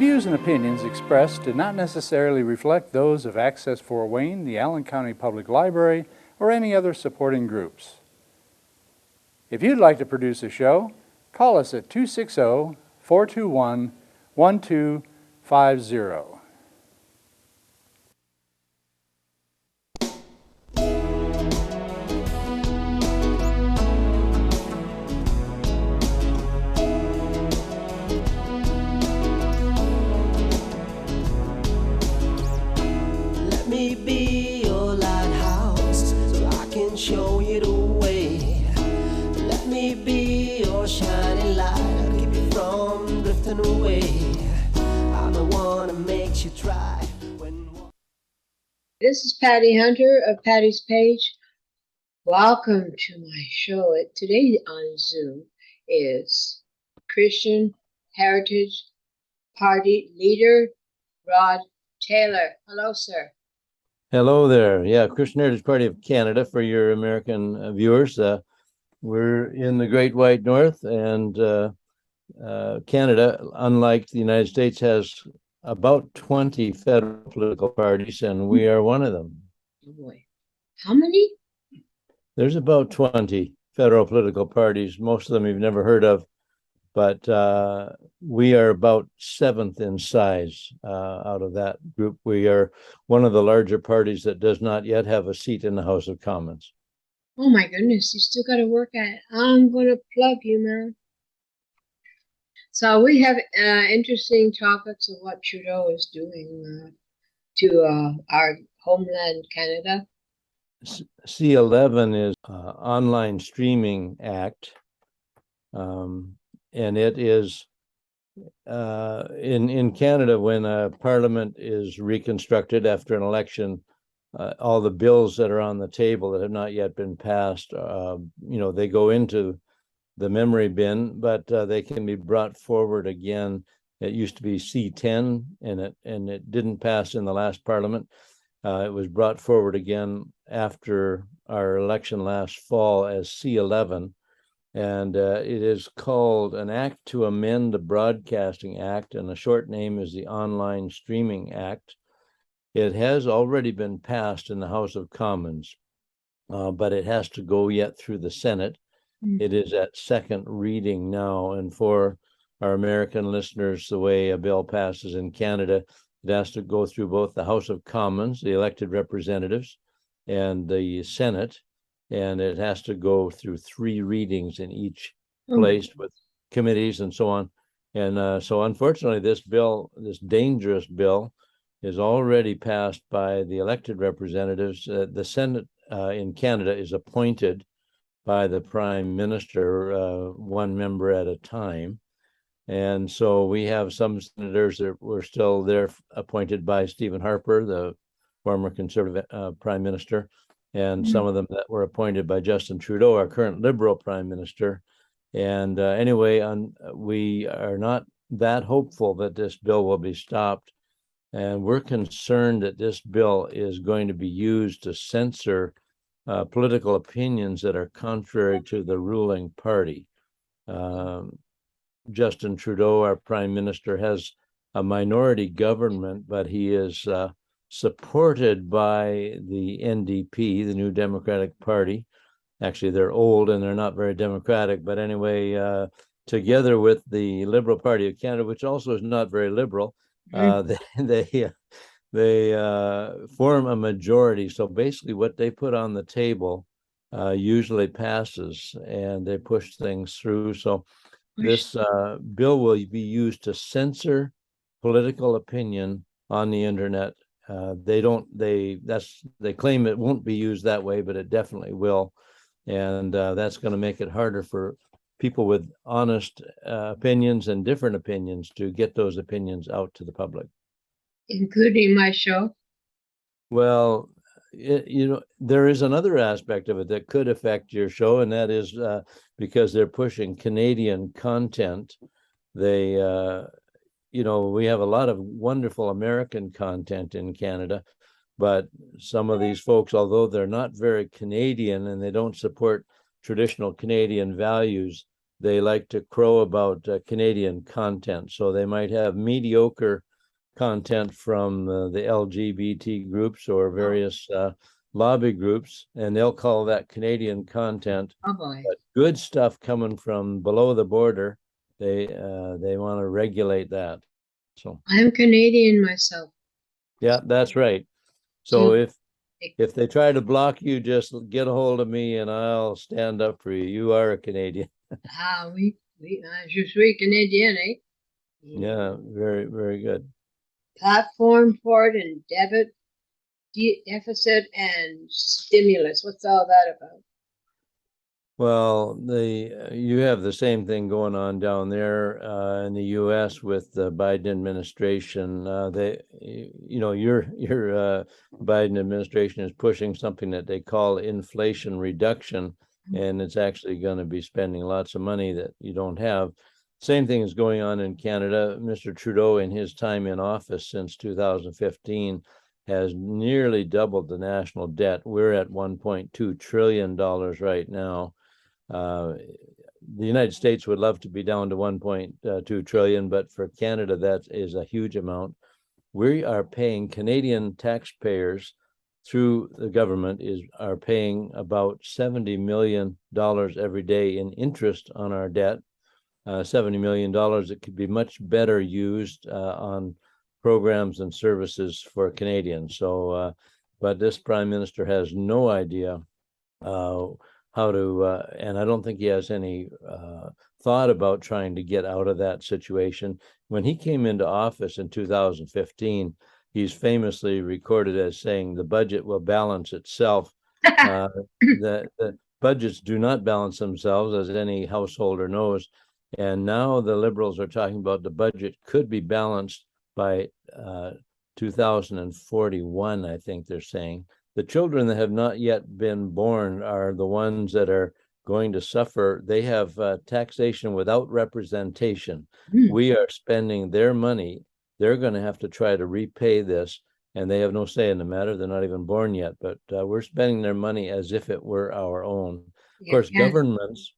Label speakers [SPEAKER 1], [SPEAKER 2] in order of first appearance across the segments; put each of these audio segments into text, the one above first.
[SPEAKER 1] views and opinions expressed do not necessarily reflect those of Access Fort Wayne, the Allen County Public Library, or any other supporting groups. If you'd like to produce a show, call us at 260-421-1250.
[SPEAKER 2] Let me be your lighthouse so I can show you the way. Let me be your shining light, I'll keep you from drifting away. I'm the one that makes you try when...
[SPEAKER 3] This is Patty Hunter of Patty's Page. Welcome to my show. Today on Zoom is Christian Heritage Party leader Rod Taylor. Hello, sir.
[SPEAKER 4] Hello there. Yeah, Christian Heritage Party of Canada for your American viewers. We're in the Great White North, and Canada, unlike the United States, has about 20 federal political parties, and we are one of them.
[SPEAKER 3] Oh boy. How many?
[SPEAKER 4] There's about 20 federal political parties. Most of them you've never heard of, but we are about seventh in size out of that group. We are one of the larger parties that does not yet have a seat in the House of Commons.
[SPEAKER 3] Oh my goodness, you still got to work at it. I'm going to plug you, man. So we have interesting topics of what Trudeau is doing to our homeland, Canada.
[SPEAKER 4] C11 is Online Streaming Act, and it is in Canada, when a parliament is reconstructed after an election, all the bills that are on the table that have not yet been passed, they go into the memory bin, but they can be brought forward again. It used to be C10, and it didn't pass in the last parliament. It was brought forward again after our election last fall as C11, and it is called an Act to Amend the Broadcasting Act, and the short name is the Online Streaming Act. It has already been passed in the House of Commons, but it has to go yet through the Senate. It is at second reading now, and for our American listeners, the way a bill passes in Canada, it has to go through both the House of Commons, the elected representatives, and the Senate, and it has to go through three readings in each place with committees and so on. And so unfortunately, this dangerous bill, is already passed by the elected representatives. The Senate in Canada is appointed by the Prime Minister, one member at a time. And so we have some senators that were still there appointed by Stephen Harper, the former Conservative Prime Minister, and some of them that were appointed by Justin Trudeau, our current Liberal Prime Minister. And anyway, we are not that hopeful that this bill will be stopped. And we're concerned that this bill is going to be used to censor political opinions that are contrary to the ruling party. Justin Trudeau, our Prime Minister, has a minority government, but he is supported by the NDP, the New Democratic Party. Actually, they're old and they're not very democratic, but anyway, together with the Liberal Party of Canada, which also is not very liberal, they form a majority. So basically what they put on the table usually passes, and they push things through. So this bill will be used to censor political opinion on the internet. They claim it won't be used that way, but it definitely will. And that's going to make it harder for people with honest opinions and different opinions to get those opinions out to the public.
[SPEAKER 3] Including my show?
[SPEAKER 4] Well, there is another aspect of it that could affect your show, and that is because they're pushing Canadian content. They, we have a lot of wonderful American content in Canada, but some of these folks, although they're not very Canadian and they don't support traditional Canadian values, they like to crow about Canadian content. So they might have mediocre content from the LGBT groups or various lobby groups, and they'll call that Canadian content.
[SPEAKER 3] Oh boy.
[SPEAKER 4] But good stuff coming from below the border, they want to regulate that. So
[SPEAKER 3] I'm Canadian myself.
[SPEAKER 4] yeah, that's right. So if they try to block you, just get a hold of me and I'll stand up for you. You are a Canadian.
[SPEAKER 3] Je suis Canadian, eh?
[SPEAKER 4] Yeah, very, very good.
[SPEAKER 3] Platform for it and deficit and stimulus. What's all that about?
[SPEAKER 4] Well, you have the same thing going on down there in the U.S. with the Biden administration. Your Biden administration is pushing something that they call inflation reduction, and it's actually going to be spending lots of money that you don't have. Same thing is going on in Canada. Mr. Trudeau, in his time in office since 2015, has nearly doubled the national debt. We're at $1.2 trillion right now. The United States would love to be down to 1.2 trillion, but for Canada, that is a huge amount. We are paying Canadian taxpayers through the government are paying about $70 million every day in interest on our debt. $70 million that could be much better used on programs and services for Canadians. So, but this Prime Minister has no idea how to, and I don't think he has any thought about trying to get out of that situation. When he came into office in 2015, he's famously recorded as saying the budget will balance itself. The budgets do not balance themselves, as any householder knows. And now the Liberals are talking about the budget could be balanced by 2041, I think they're saying. The children that have not yet been born are the ones that are going to suffer. They have taxation without representation. We are spending their money. They're going to have to try to repay this, and they have no say in the matter. They're not even born yet, but we're spending their money as if it were our own. Of course, governments,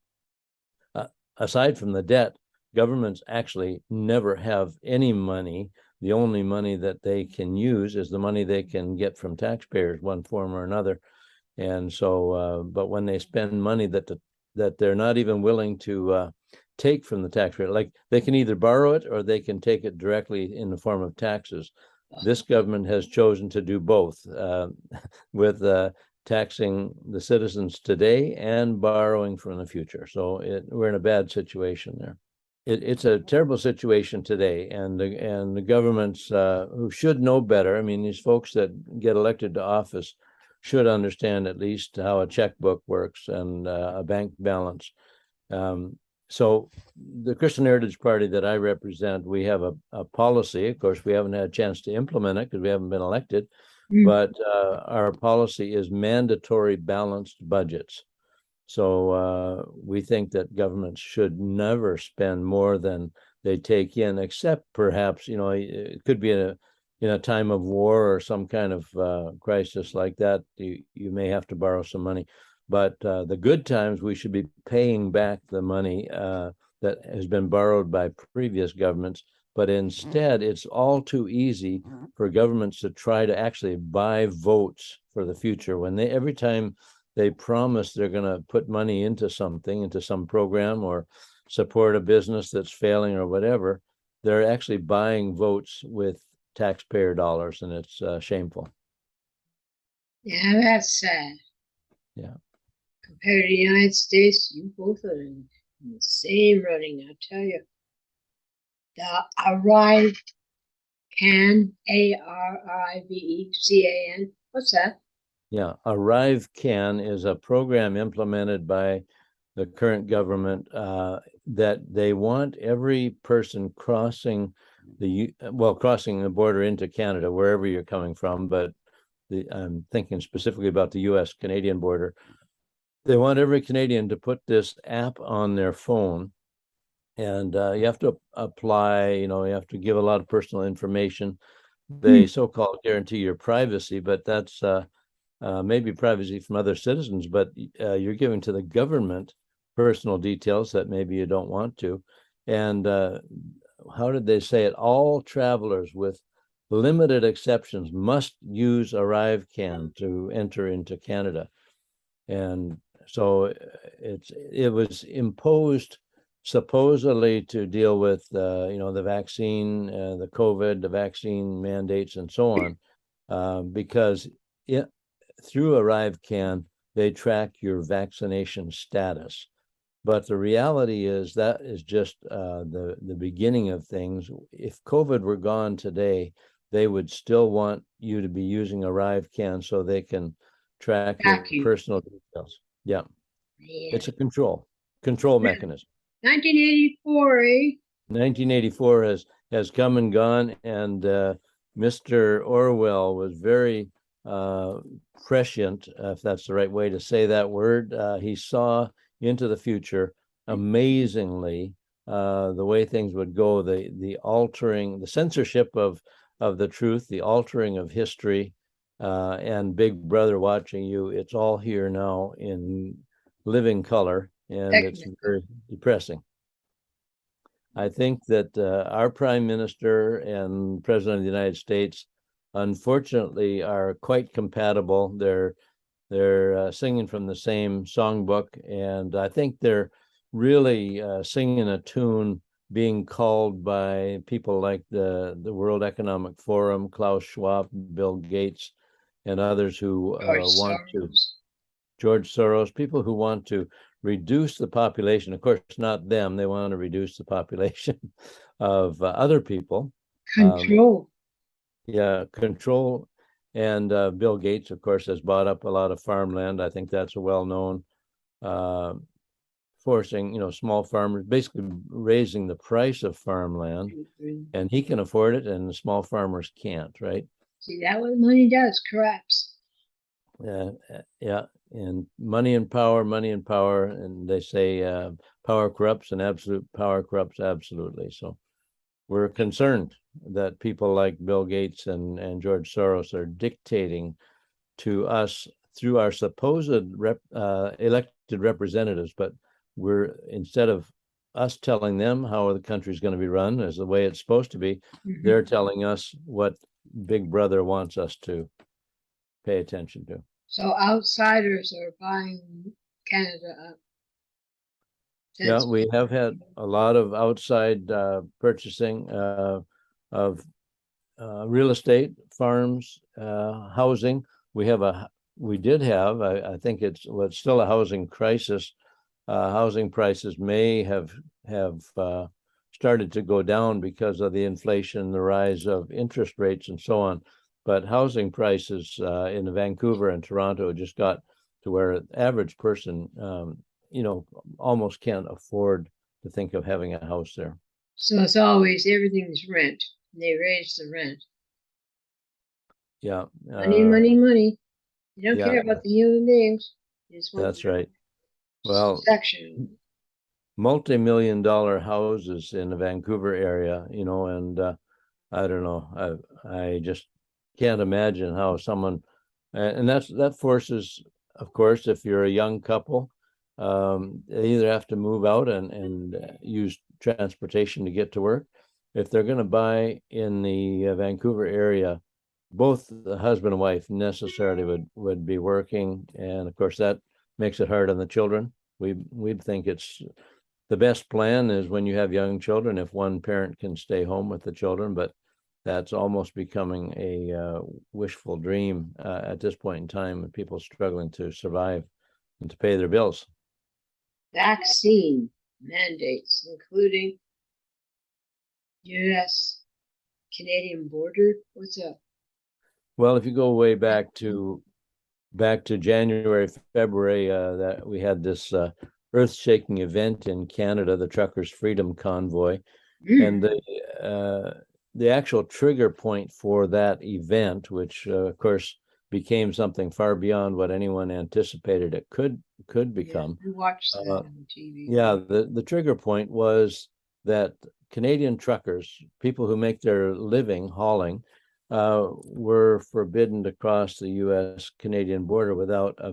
[SPEAKER 4] aside from the debt, governments actually never have any money. The only money that they can use is the money they can get from taxpayers, one form or another. And so, but when they spend money that they're not even willing to take from the taxpayer, like they can either borrow it or they can take it directly in the form of taxes. This government has chosen to do both, with taxing the citizens today and borrowing from the future. So we're in a bad situation there. It's a terrible situation today, and the governments who should know better. I mean, these folks that get elected to office should understand at least how a checkbook works and a bank balance. So the Christian Heritage Party that I represent, we have a policy. Of course, we haven't had a chance to implement it because we haven't been elected, but our policy is mandatory balanced budgets. So we think that governments should never spend more than they take in, except perhaps, it could be in a time of war or some kind of crisis like that. You may have to borrow some money, but the good times we should be paying back the money that has been borrowed by previous governments. But instead, it's all too easy for governments to try to actually buy votes for the future when every time they promise they're going to put money into something, into some program or support a business that's failing or whatever, they're actually buying votes with taxpayer dollars, and it's shameful.
[SPEAKER 3] Yeah, that's sad.
[SPEAKER 4] Yeah.
[SPEAKER 3] Compared to the United States, you both are in the same running, I tell you. The Arrive Can, ARRIVECAN. What's that?
[SPEAKER 4] Yeah, Arrive Can is a program implemented by the current government that they want every person crossing the border into Canada, wherever you're coming from, but I'm thinking specifically about the US-Canadian border. They want every Canadian to put this app on their phone, and you have to apply, you have to give a lot of personal information. They so-called guarantee your privacy, but that's maybe privacy from other citizens, but you're giving to the government personal details that maybe you don't want to. And how did they say it? All travelers, with limited exceptions, must use ArriveCan to enter into Canada. And so it was imposed supposedly to deal with the vaccine, the COVID, the vaccine mandates, and so on, because through ArriveCan they track your vaccination status. But the reality is that is just the beginning of things. If COVID were gone today, they would still want you to be using ArriveCan so they can track your personal details. Yeah, it's a control mechanism.
[SPEAKER 3] 1984, eh?
[SPEAKER 4] 1984 has come and gone, and Mr. Orwell was very prescient, if that's the right way to say that word. He saw into the future amazingly the way things would go, the altering, the censorship of the truth, the altering of history, and Big Brother watching you. It's all here now in living color, and it's very depressing. I think that our Prime Minister and President of the United States, unfortunately, are quite compatible. They're singing from the same songbook, and I think they're really singing a tune being called by people like the World Economic Forum, Klaus Schwab, Bill Gates, and others who George Soros, people who want to reduce the population. Of course, not them. They want to reduce the population of other people.
[SPEAKER 3] Control.
[SPEAKER 4] Control. And Bill Gates, of course, has bought up a lot of farmland. I think that's a well-known, forcing, small farmers, basically raising the price of farmland, and he can afford it, and the small farmers can't, right?
[SPEAKER 3] See, that what money does, corrupts.
[SPEAKER 4] Yeah, and money and power, and they say power corrupts, and absolute power corrupts absolutely. So we're concerned that people like Bill Gates and George Soros are dictating to us through our supposed elected representatives, but instead of us telling them how the country is going to be run as the way it's supposed to be, they're telling us what Big Brother wants us to pay attention to.
[SPEAKER 3] So outsiders are buying Canada up.
[SPEAKER 4] Yeah, we have had a lot of outside purchasing of real estate, farms, housing. We did have, I think it's still a housing crisis. Housing prices may have started to go down because of the inflation, the rise of interest rates, and so on. But housing prices in Vancouver and Toronto just got to where an average person, almost can't afford to think of having a house there.
[SPEAKER 3] So it's always everything's rent. They raise the rent.
[SPEAKER 4] Yeah.
[SPEAKER 3] Money. You don't care about the human beings.
[SPEAKER 4] That's right. Well, multi-million-dollar houses in the Vancouver area, and I don't know. I just can't imagine how someone, and that forces, of course, if you're a young couple, they either have to move out and use transportation to get to work. If they're going to buy in the Vancouver area, both the husband and wife necessarily would be working, and of course that makes it hard on the children. We'd think it's the best plan is when you have young children, if one parent can stay home with the children, but that's almost becoming a wishful dream at this point in time, with people struggling to survive and to pay their bills.
[SPEAKER 3] Vaccine mandates, including U.S.-Canadian border. What's up?
[SPEAKER 4] Well, if you go way back to January, February, that we had this earth-shaking event in Canada, the Truckers' Freedom Convoy, and the actual trigger point for that event, which of course became something far beyond what anyone anticipated it could become.
[SPEAKER 3] We watched that on TV.
[SPEAKER 4] Yeah, the trigger point was that Canadian truckers, people who make their living hauling, were forbidden to cross the U.S.-Canadian border without a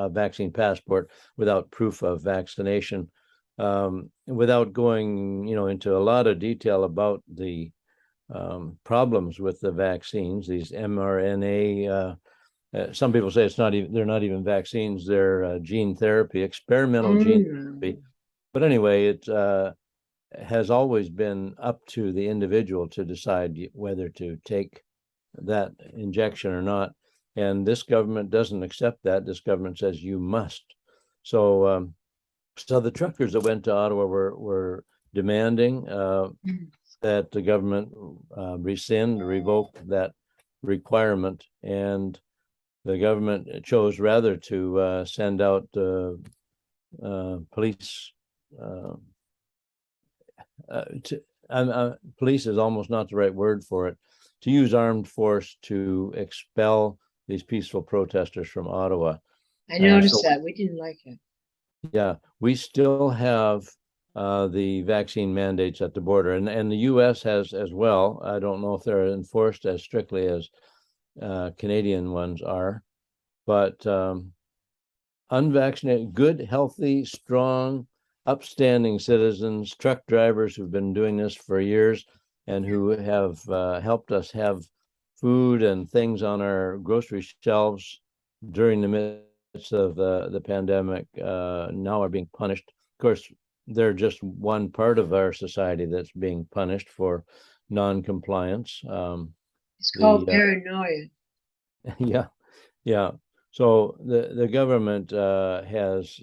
[SPEAKER 4] vaccine passport, without proof of vaccination, without going, into a lot of detail about the problems with the vaccines, these mRNA. Some people say they're not even vaccines; they're gene therapy, experimental gene therapy. But anyway, it has always been up to the individual to decide whether to take that injection or not. And this government doesn't accept that. This government says you must. So, so the truckers that went to Ottawa were demanding that the government revoke that requirement, and the government chose rather to send out police. Police is almost not the right word for it, to use armed force to expel these peaceful protesters from Ottawa.
[SPEAKER 3] I noticed that. We didn't like it.
[SPEAKER 4] Yeah, we still have the vaccine mandates at the border, and the U.S. has as well. I don't know if they're enforced as strictly as Canadian ones are, but unvaccinated, good, healthy, strong, upstanding citizens, truck drivers who've been doing this for years and who have helped us have food and things on our grocery shelves during the midst of the pandemic now are being punished. Of course, they're just one part of our society that's being punished for non-compliance.
[SPEAKER 3] It's called paranoia.
[SPEAKER 4] Yeah. So the government has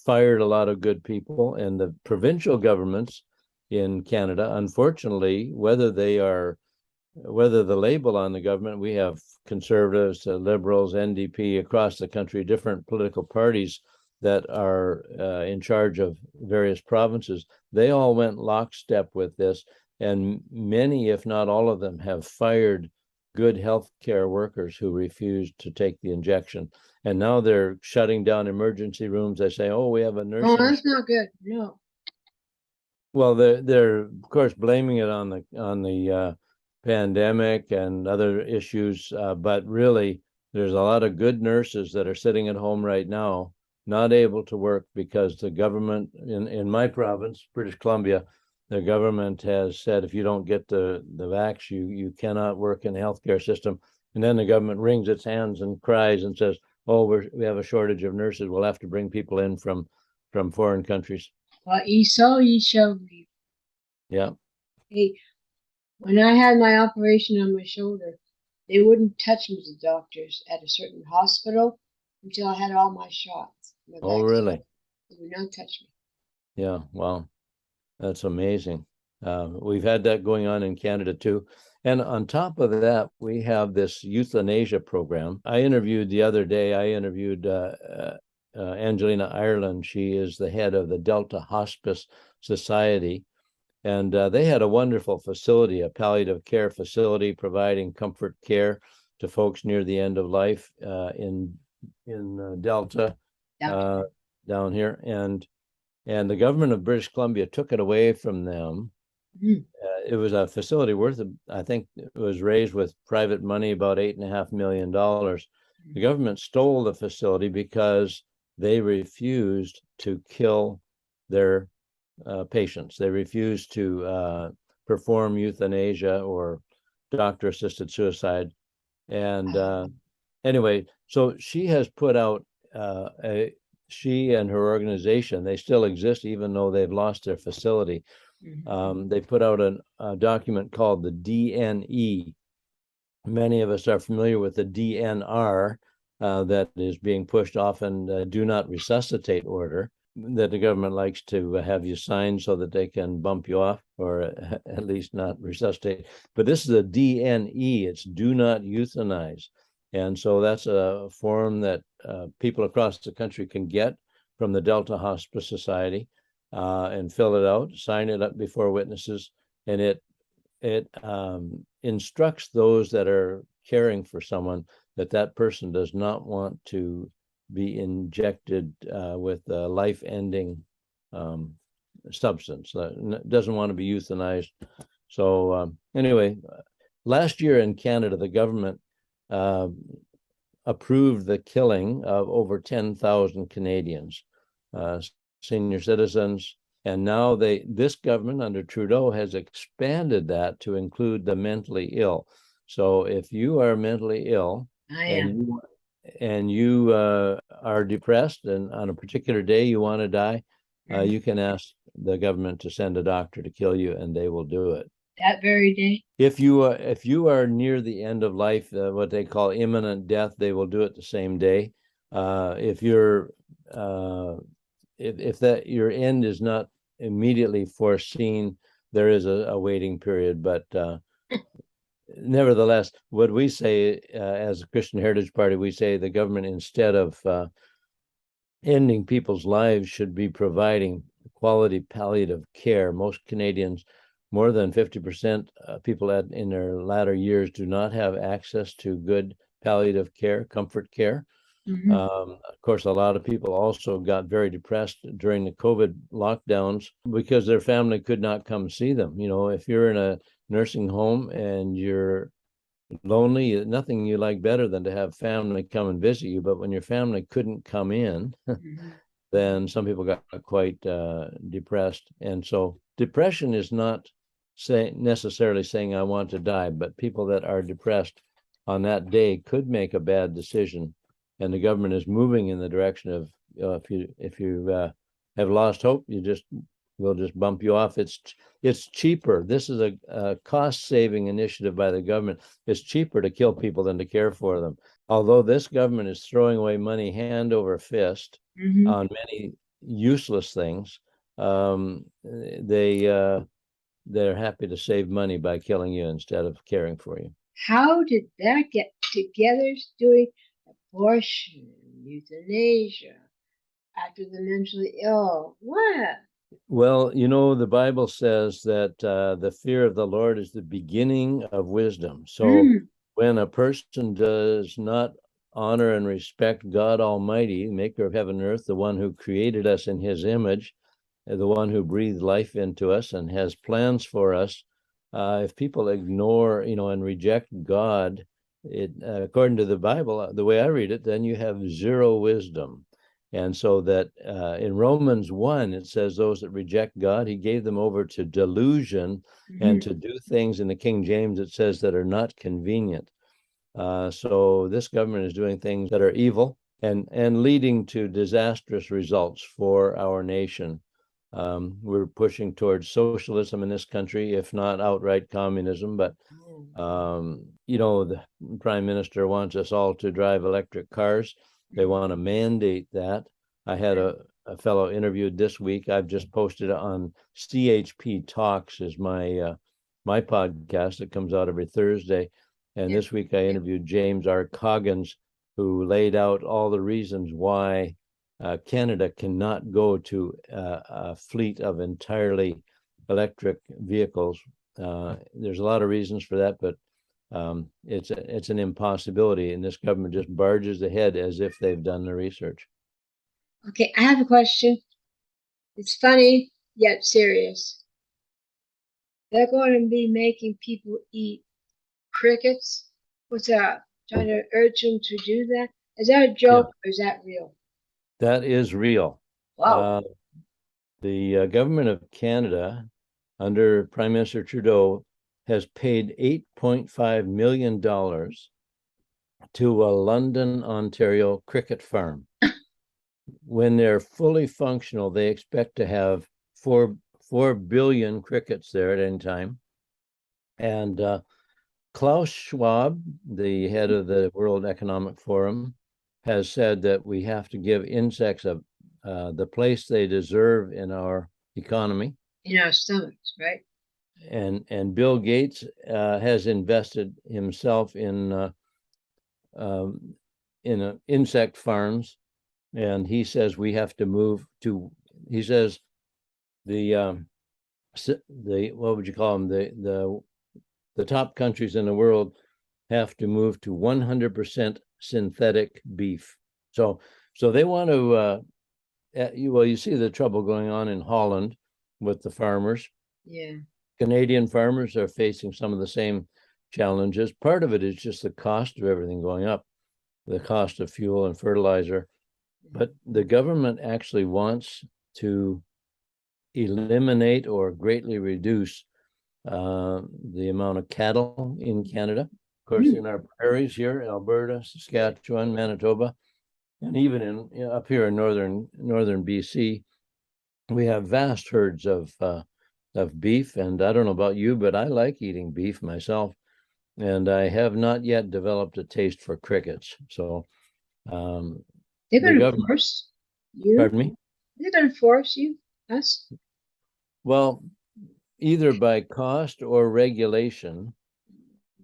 [SPEAKER 4] fired a lot of good people, and the provincial governments in Canada, unfortunately, whether the label on the government, we have conservatives, liberals, NDP across the country, different political parties that are in charge of various provinces, they all went lockstep with this, and many, if not all of them, have fired good healthcare workers who refused to take the injection. And now they're shutting down emergency rooms. They say, "Oh, we have a nursing."
[SPEAKER 3] Oh, that's not good. No.
[SPEAKER 4] Well, they're of course blaming it on the pandemic and other issues, but really, there's a lot of good nurses that are sitting at home right now, not able to work because the government in my province, British Columbia, the government has said if you don't get the vax, you cannot work in the healthcare system. And then the government wrings its hands and cries and says, "Oh, we have a shortage of nurses. We'll have to bring people in from foreign countries."
[SPEAKER 3] Well, you saw, you showed me.
[SPEAKER 4] Yeah.
[SPEAKER 3] Hey, when I had my operation on my shoulder, they wouldn't touch me, the doctors at a certain hospital, until I had all my shots.
[SPEAKER 4] Oh, really?
[SPEAKER 3] They would not touch me.
[SPEAKER 4] Yeah. Wow. That's amazing. We've had that going on in Canada too. And on top of that, we have this euthanasia program. I interviewed Angelina Ireland. She is the head of the Delta Hospice Society. And they had a wonderful facility, a palliative care facility providing comfort care to folks near the end of life in Delta down here. And the government of British Columbia took it away from them. It was a facility worth, I think it was raised with private money, about $8.5 million. The government stole the facility because they refused to kill their patients. They refused to perform euthanasia or doctor-assisted suicide. And anyway, so she has put out she and her organization, they still exist even though they've lost their facility. They put out a document called the DNE. Many of us are familiar with the DNR that is being pushed often, do not resuscitate order, that the government likes to have you sign so that they can bump you off or at least not resuscitate. But this is a DNE, it's do not euthanize. And so that's a form that people across the country can get from the Delta Hospice Society and fill it out, sign it up before witnesses, and it instructs those that are caring for someone that person does not want to be injected with a life-ending substance, doesn't want to be euthanized. So anyway, last year in Canada, the government approved the killing of over 10,000 Canadians, senior citizens. And now this government under Trudeau has expanded that to include the mentally ill. So if you are mentally ill and you are depressed and on a particular day you want to die, you can ask the government to send a doctor to kill you, and they will do it.
[SPEAKER 3] That very day?
[SPEAKER 4] If you are near the end of life, what they call imminent death, they will do it the same day. If you're if that your end is not immediately foreseen, there is a waiting period. But nevertheless, what we say as a Christian Heritage Party, we say the government, instead of ending people's lives, should be providing quality palliative care. Most Canadians, more than 50% people in their latter years, do not have access to good palliative care, comfort care. Of course, a lot of people also got very depressed during the COVID lockdowns because their family could not come see them. You know, if you're in a nursing home and you're lonely, nothing you like better than to have family come and visit you. But when your family couldn't come in, then some people got quite depressed. And so depression is not necessarily saying I want to die, but people that are depressed on that day could make a bad decision. And the government is moving in the direction of if you have lost hope, we'll just bump you off. It's cheaper. This is a cost-saving initiative by the government. It's cheaper to kill people than to care for them. Although this government is throwing away money hand over fist on many useless things, they're happy to save money by killing you instead of caring for you.
[SPEAKER 3] How did that get together, doing abortion, euthanasia, after the mentally ill? What?
[SPEAKER 4] Well, you know, the Bible says that the fear of the Lord is the beginning of wisdom. So when a person does not honor and respect God Almighty, maker of heaven and earth, the one who created us in his image, the one who breathed life into us and has plans for us, if people ignore, and reject God, according to the Bible, the way I read it, then you have zero wisdom. And so that in Romans 1, it says those that reject God, he gave them over to delusion and to do things, in the King James, it says, that are not convenient. So this government is doing things that are evil and leading to disastrous results for our nation. We're pushing towards socialism in this country, if not outright communism. But, the Prime Minister wants us all to drive electric cars. They want to mandate that. I had a fellow interviewed this week. I've just posted it on CHP Talks, is my podcast that comes out every Thursday. And this week I interviewed James R. Coggins, who laid out all the reasons why Canada cannot go to a fleet of entirely electric vehicles. There's a lot of reasons for that, but it's an impossibility, and this government just barges ahead as if they've done the research.
[SPEAKER 3] Okay, I have a question. It's funny yet serious. They're going to be making people eat crickets. What's that? Trying to urge them to do that? Is that a joke or is that real?
[SPEAKER 4] That is real.
[SPEAKER 3] Wow.
[SPEAKER 4] The government of Canada, under Prime Minister Trudeau, has paid $8.5 million to a London, Ontario cricket farm. When they're fully functional, they expect to have 4 billion crickets there at any time. And Klaus Schwab, the head of the World Economic Forum, has said that we have to give insects the place they deserve in our economy.
[SPEAKER 3] In our stomachs, right?
[SPEAKER 4] And Bill Gates has invested himself in insect farms, and he says we have to move to. He says the what would you call them, the top countries in the world have to move to 100% synthetic beef. So they want to. You see the trouble going on in Holland with the farmers.
[SPEAKER 3] Yeah.
[SPEAKER 4] Canadian farmers are facing some of the same challenges. Part of it is just the cost of everything going up, the cost of fuel and fertilizer. But the government actually wants to eliminate or greatly reduce the amount of cattle in Canada. Of course, in our prairies here, Alberta, Saskatchewan, Manitoba, and even in up here in northern BC, we have vast herds of beef. And I don't know about you, but I like eating beef myself, and I have not yet developed a taste for crickets. So
[SPEAKER 3] they're going to force you.
[SPEAKER 4] Pardon me?
[SPEAKER 3] They're going to force you, us.
[SPEAKER 4] Well, either by cost or regulation,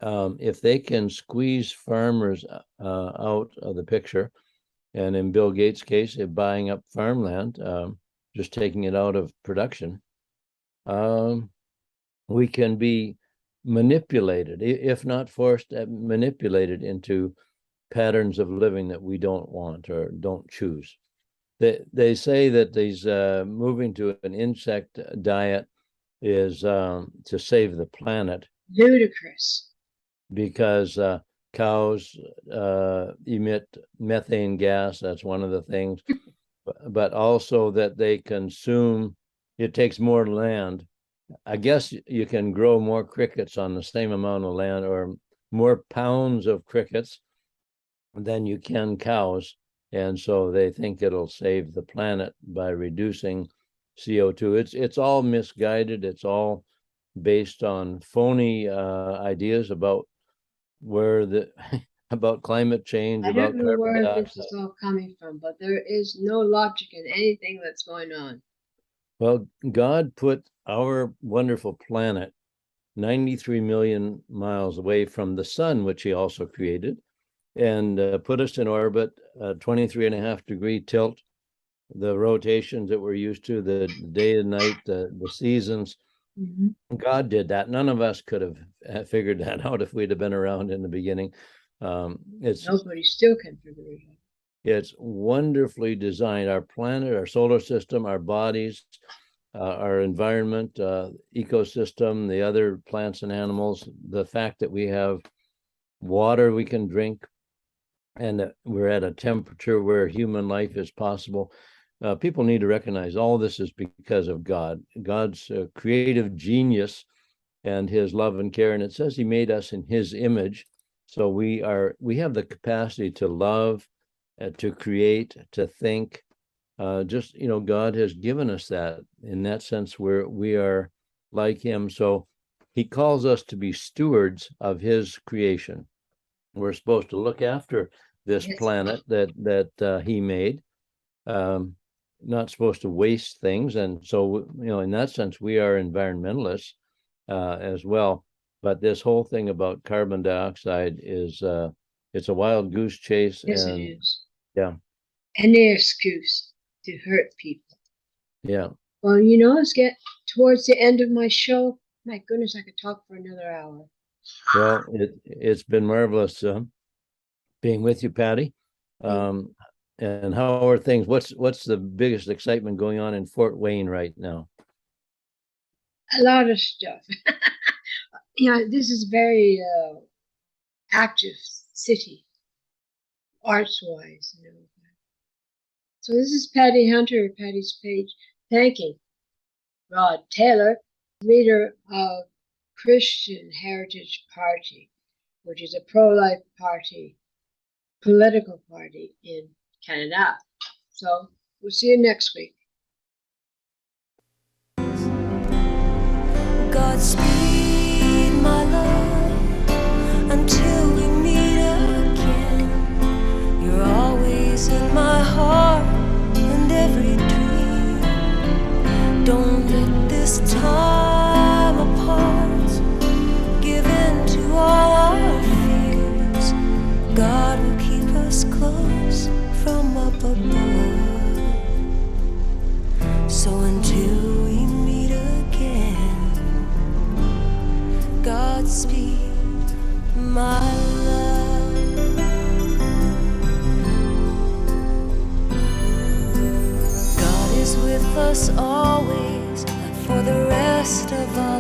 [SPEAKER 4] if they can squeeze farmers out of the picture, and in Bill Gates' case, buying up farmland, just taking it out of production, we can be manipulated, if not forced, manipulated into patterns of living that we don't want or don't choose. They say that these moving to an insect diet is to save the planet.
[SPEAKER 3] Ludicrous.
[SPEAKER 4] Because cows emit methane gas. That's one of the things. But also that they consume, it takes more land. I guess you can grow more crickets on the same amount of land, or more pounds of crickets than you can cows. And so they think it'll save the planet by reducing CO2. It's all misguided. It's all based on phony ideas about about climate change.
[SPEAKER 3] I don't know where this is all coming from, but there is no logic in anything that's going on.
[SPEAKER 4] Well, God put our wonderful planet 93 million miles away from the sun, which he also created, and put us in orbit, 23.5 degree tilt, the rotations that we're used to, the day and night, the seasons. Mm-hmm. God did that. None of us could have figured that out if we'd have been around in the beginning.
[SPEAKER 3] Nobody still can figure it out.
[SPEAKER 4] It's wonderfully designed. Our planet, our solar system, our bodies, our environment, ecosystem, the other plants and animals, the fact that we have water we can drink, and that we're at a temperature where human life is possible. People need to recognize all this is because of God, God's creative genius and his love and care. And it says he made us in his image. So we have the capacity to love, to create, to think. God has given us that. In that sense, we are like him. So he calls us to be stewards of his creation. We're supposed to look after this planet that he made. Not supposed to waste things. And so, in that sense, we are environmentalists as well. But this whole thing about carbon dioxide is it's a wild goose chase.
[SPEAKER 3] Yes, it is.
[SPEAKER 4] Yeah.
[SPEAKER 3] Any excuse to hurt people.
[SPEAKER 4] Yeah.
[SPEAKER 3] Well, let's get towards the end of my show. My goodness, I could talk for another hour.
[SPEAKER 4] Well, it's been marvelous being with you, Patty. And how are things? What's the biggest excitement going on in Fort Wayne right now?
[SPEAKER 3] A lot of stuff. This is a very active city, arts-wise. So this is Patty Hunter, Patty's Page, thanking Rod Taylor, leader of Christian Heritage Party, which is a pro-life party, political party in Canada. So we'll see you next week.
[SPEAKER 2] Godspeed, my love, until we meet again. You're always in my heart and every dream. Don't let this time apart give in to all our fears. God will keep us close from up above. So until we meet again, Godspeed, my love. God is with us always, for the rest of us.